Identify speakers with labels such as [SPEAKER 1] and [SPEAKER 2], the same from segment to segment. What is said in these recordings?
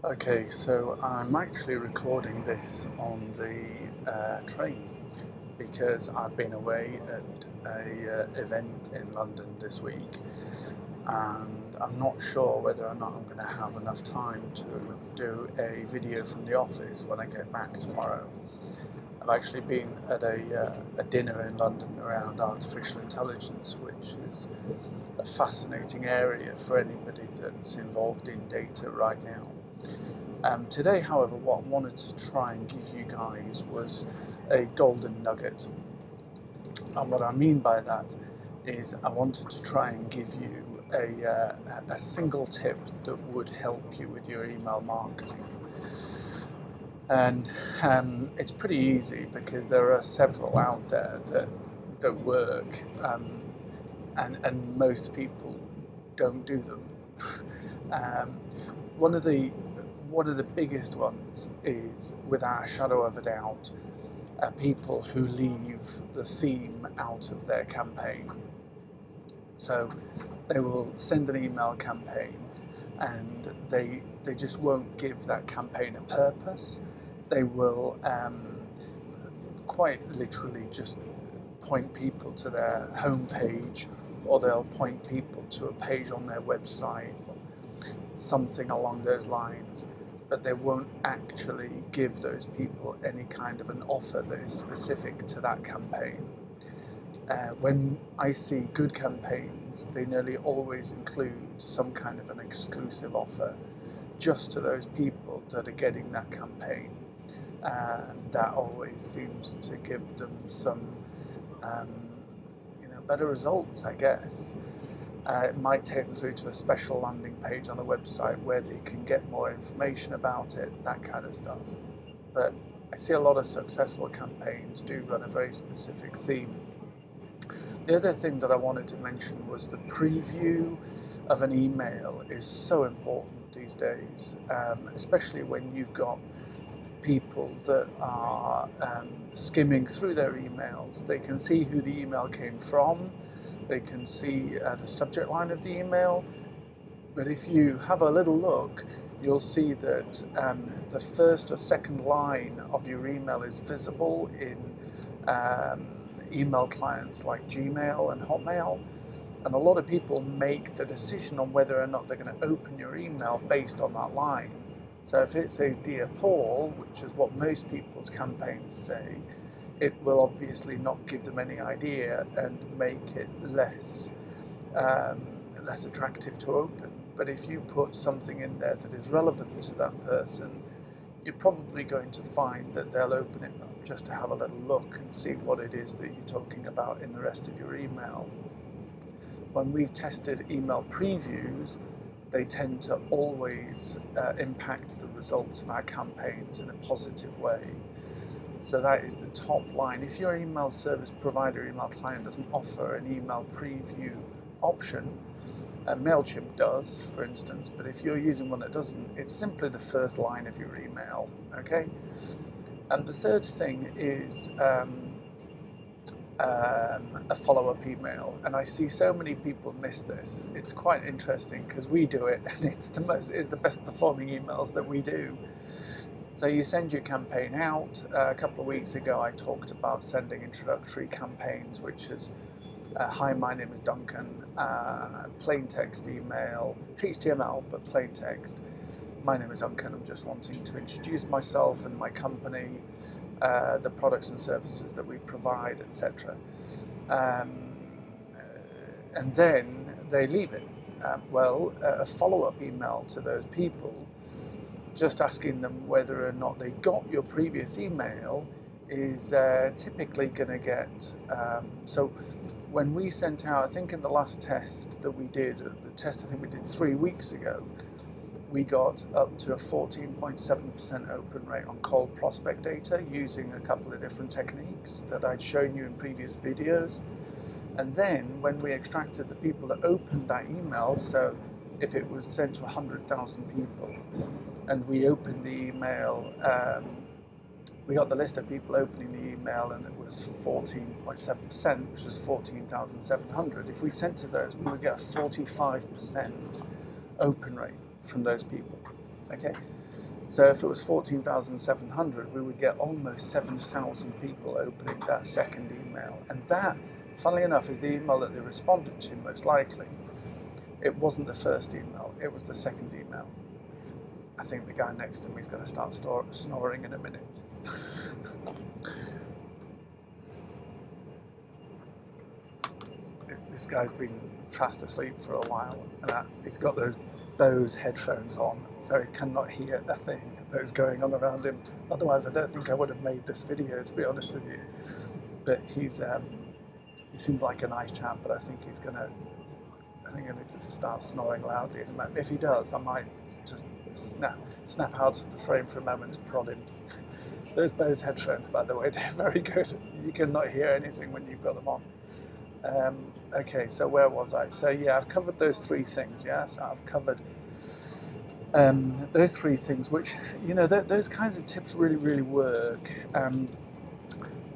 [SPEAKER 1] Okay, so I'm actually recording this on the train because I've been away at a event in London this week, and I'm not sure whether or not I'm going to have enough time to do a video from the office when I get back tomorrow. I've actually been at a dinner in London around artificial intelligence, which is a fascinating area for anybody that's involved in data right now. Today, however, what I wanted to try and give you guys was a golden nugget. And what I mean by that is I wanted to try and give you a single tip that would help you with your email marketing. And it's pretty easy because there are several out there that work, and most people don't do them. um, one of the one of the biggest ones is, without a shadow of a doubt, people who leave the theme out of their campaign. So they will send an email campaign and they just won't give that campaign a purpose. They will quite literally just point people to their homepage, or they'll point people to a page on their website, something along those lines, but they won't actually give those people any kind of an offer that is specific to that campaign. When I see good campaigns, they nearly always include some kind of an exclusive offer just to those people that are getting that campaign. That always seems to give them some better results, I guess. It might take them through to a special landing page on the website where they can get more information about it, that kind of stuff. But I see a lot of successful campaigns do run a very specific theme. The other thing that I wanted to mention was the preview of an email is so important these days, especially when you've got people that are skimming through their emails. They can see who the email came from, they can see the subject line of the email, but if you have a little look, you'll see that the first or second line of your email is visible in email clients like Gmail and Hotmail, and a lot of people make the decision on whether or not they're going to open your email based on that line. So if it says Dear Paul, which is what most people's campaigns say, it will obviously not give them any idea and make it less attractive to open. But if you put something in there that is relevant to that person, you're probably going to find that they'll open it up just to have a little look and see what it is that you're talking about in the rest of your email. When we've tested email previews, they tend to always impact the results of our campaigns in a positive way. So that is the top line. If your email service provider, email client doesn't offer an email preview option, MailChimp does, for instance, but if you're using one that doesn't, it's simply the first line of your email, okay? And the third thing is a follow-up email, and I see so many people miss this. It's quite interesting because we do it, and it's the best performing emails that we do. So you send your campaign out. A couple of weeks ago I talked about sending introductory campaigns, which is hi, my name is Duncan, plain text email, HTML but plain text. My name is Duncan, I'm just wanting to introduce myself and my company, the products and services that we provide, etc. And then they leave it. A follow-up email to those people, just asking them whether or not they got your previous email, is typically going to get, so when we sent out, I think in the last test that we did, the test I think we did 3 weeks ago, we got up to a 14.7% open rate on cold prospect data using a couple of different techniques that I'd shown you in previous videos. And then when we extracted the people that opened that email, so if it was sent to 100,000 people, and we opened the email, we got the list of people opening the email, and it was 14.7%, which was 14,700. If we sent to those, we would get a 45% open rate from those people. Okay, so if it was 14,700, we would get almost 7,000 people opening that second email. And that, funnily enough, is the email that they responded to most likely. It wasn't the first email, it was the second email. I think the guy next to me is going to start snoring in a minute. This guy's been fast asleep for a while, and he's got those Bose headphones on, so he cannot hear a thing that's going on around him. Otherwise, I don't think I would have made this video, to be honest with you. But he seems like a nice chap, but I think he's gonna start snoring loudly in a moment. If he does, I might just snap out of the frame for a moment to prod him. Those Bose headphones, by the way, they're very good. You cannot hear anything when you've got them on. Okay, so where was I? So yeah, I've covered those three things. Yeah, so I've covered those three things, which, you know, those kinds of tips really work.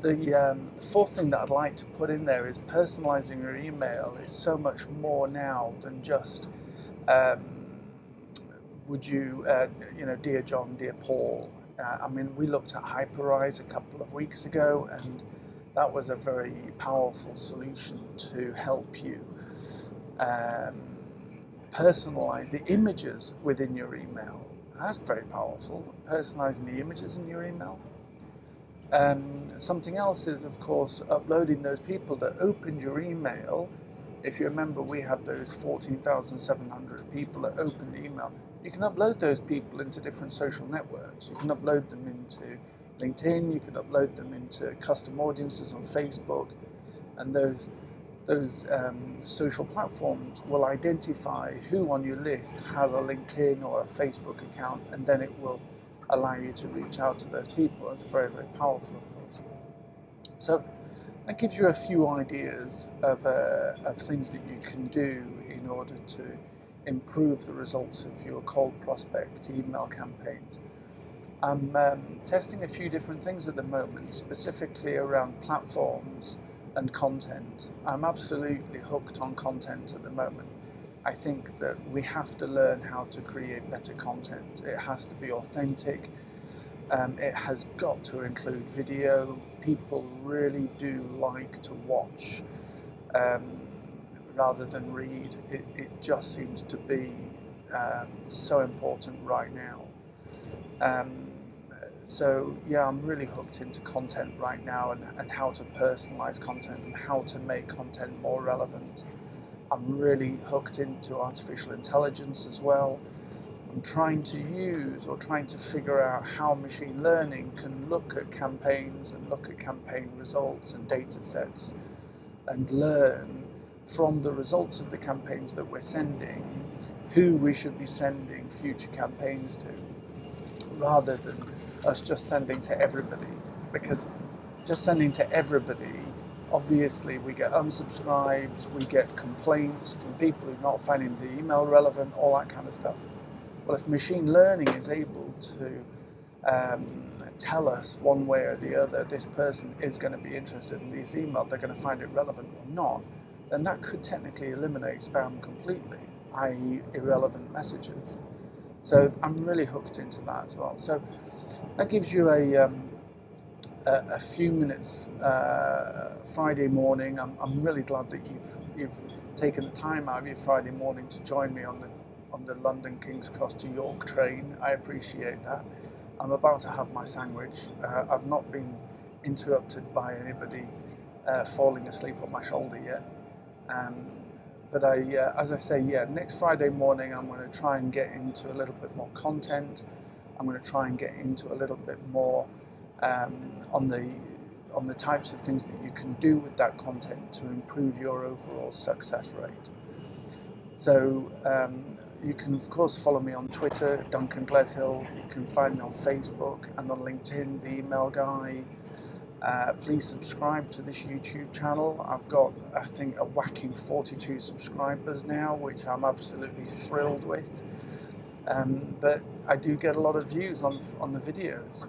[SPEAKER 1] The fourth thing that I'd like to put in there is personalizing your email is so much more now than just would you, you know, dear John, dear Paul. I mean, we looked at Hyperrise a couple of weeks ago, and that was a very powerful solution to help you personalize the images within your email. That's very powerful, personalizing the images in your email. Something else is, of course, uploading those people that opened your email. If you remember, we had those 14,700 people that opened the email. You can upload those people into different social networks. You can upload them into LinkedIn, you can upload them into custom audiences on Facebook, and those social platforms will identify who on your list has a LinkedIn or a Facebook account, and then it will allow you to reach out to those people. It's very powerful, of course. So that gives you a few ideas of things that you can do in order to improve the results of your cold prospect email campaigns. I'm testing a few different things at the moment, specifically around platforms and content. I'm absolutely hooked on content at the moment. I think that we have to learn how to create better content. It has to be authentic. It has got to include video. People really do like to watch rather than read. It just seems to be so important right now. So yeah, I'm really hooked into content right now, and how to personalize content and how to make content more relevant. I'm really hooked into artificial intelligence as well. I'm trying to figure out how machine learning can look at campaigns and look at campaign results and data sets and learn from the results of the campaigns that we're sending who we should be sending future campaigns to, rather than us just sending to everybody. Because just sending to everybody, obviously we get unsubscribes, we get complaints from people who are not finding the email relevant, all that kind of stuff. Well, if machine learning is able to tell us one way or the other, this person is going to be interested in this email, they're going to find it relevant or not, then that could technically eliminate spam completely, i.e. irrelevant messages. So I'm really hooked into that as well. So that gives you a few minutes Friday morning. I'm really glad that you've taken the time out of your Friday morning to join me on the London King's Cross to York train. I appreciate that. I'm about to have my sandwich. I've not been interrupted by anybody falling asleep on my shoulder yet. But as I say, yeah, next Friday morning I'm going to try and get into a little bit more content. I'm going to try and get into a little bit more on the types of things that you can do with that content to improve your overall success rate. So you can of course follow me on Twitter, Duncan Gledhill. You can find me on Facebook and on LinkedIn, The Email Guy. Please subscribe to this YouTube channel. I've got, I think, a whacking 42 subscribers now, which I'm absolutely thrilled with. But I do get a lot of views on the videos,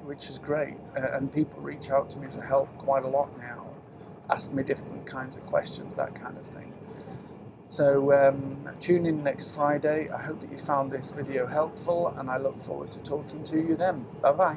[SPEAKER 1] which is great. And people reach out to me for help quite a lot now, ask me different kinds of questions, that kind of thing. So tune in next Friday. I hope that you found this video helpful, and I look forward to talking to you then. Bye bye.